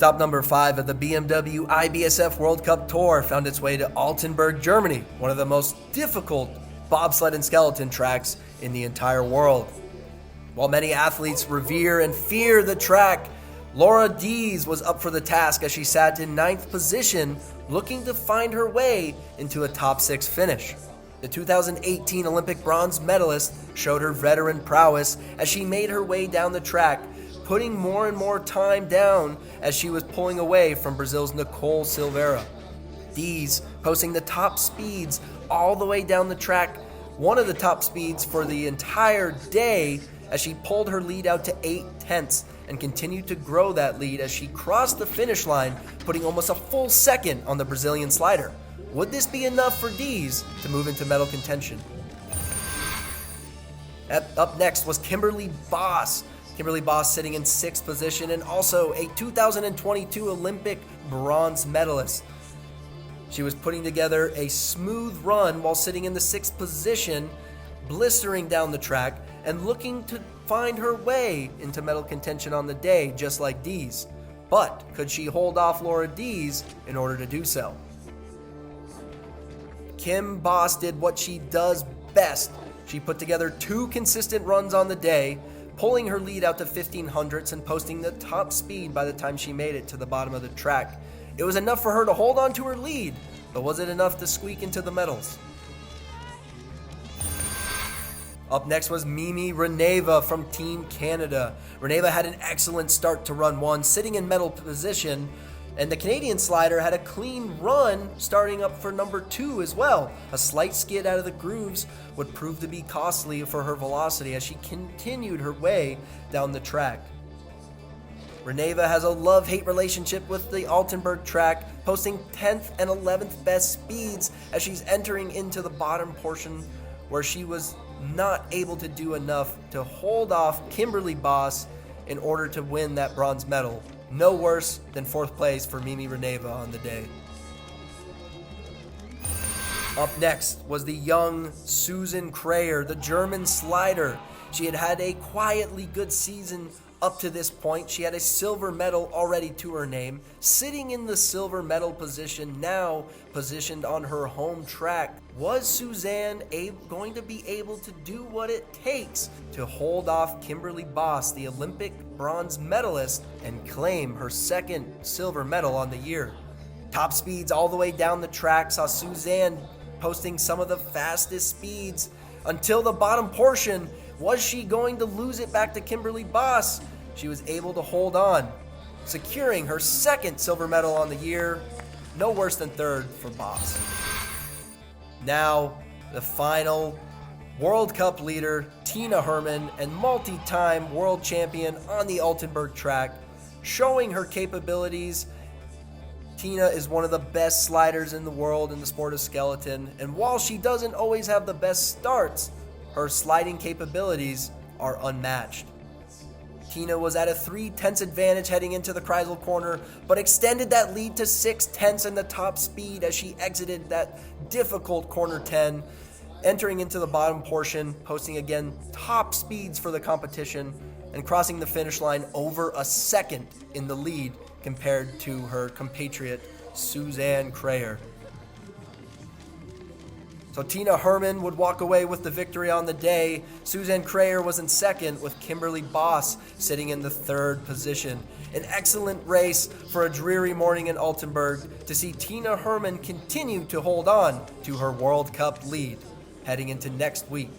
Stop number 5 of the BMW IBSF World Cup Tour found its way to Altenberg, Germany, one of the most difficult bobsled and skeleton tracks in the entire world. While many athletes revere and fear the track, Laura Dees was up for the task as she sat in 9th position, looking to find her way into a top 6 finish. The 2018 Olympic bronze medalist showed her veteran prowess as she made her way down the track, putting more and more time down as she was pulling away from Brazil's Nicole Silveira. Dees posting the top speeds all the way down the track, one of the top speeds for the entire day, as she pulled her lead out to 8/10 and continued to grow that lead as she crossed the finish line, putting almost a full second on the Brazilian slider. Would this be enough for Dees to move into medal contention? Up next was Kimberly Boss. Kimberly Boss sitting in 6th position and also a 2022 Olympic bronze medalist. She was putting together a smooth run while sitting in the 6th position, blistering down the track and looking to find her way into medal contention on the day, just like Dees. But could she hold off Laura Dees in order to do so? Kim Boss did what she does best. She put together 2 consistent runs on the day, pulling her lead out to 1500ths and posting the top speed by the time she made it to the bottom of the track. It was enough for her to hold on to her lead, but was it enough to squeak into the medals? Up next was Mimi Reneva from Team Canada. Reneva had an excellent start to run 1, sitting in medal position, and the Canadian slider had a clean run starting up for number 2 as well. A slight skid out of the grooves would prove to be costly for her velocity as she continued her way down the track. Reneva has a love-hate relationship with the Altenberg track, posting 10th and 11th best speeds as she's entering into the bottom portion, where she was not able to do enough to hold off Kimberly Boss in order to win that bronze medal. No worse than 4th place for Mimi Reneva on the day. Up next was the young Susan Krayer, the German slider. She had had a quietly good season up to this point. She had a silver medal already to her name, sitting in the silver medal position, now positioned on her home track. Was Suzanne going to be able to do what it takes to hold off Kimberly Boss, the Olympic bronze medalist, and claim her 2nd silver medal on the year? Top speeds all the way down the track saw Suzanne posting some of the fastest speeds until the bottom portion. Was she going to lose it back to Kimberly Boss? She was able to hold on, securing her 2nd silver medal on the year. No worse than 3rd for Boss. Now, the final World Cup leader, Tina Hermann, and multi-time world champion on the Altenberg track, showing her capabilities. Tina is one of the best sliders in the world in the sport of skeleton, and while she doesn't always have the best starts, her sliding capabilities are unmatched. Tina was at a 3/10 advantage heading into the Kreisel corner, but extended that lead to 6/10 in the top speed as she exited that difficult corner 10, entering into the bottom portion, posting again top speeds for the competition, and crossing the finish line over a second in the lead compared to her compatriot Suzanne Krayer. So Tina Hermann would walk away with the victory on the day. Suzanne Krayer was in 2nd, with Kimberly Boss sitting in the 3rd position. An excellent race for a dreary morning in Altenberg to see Tina Hermann continue to hold on to her World Cup lead heading into next week.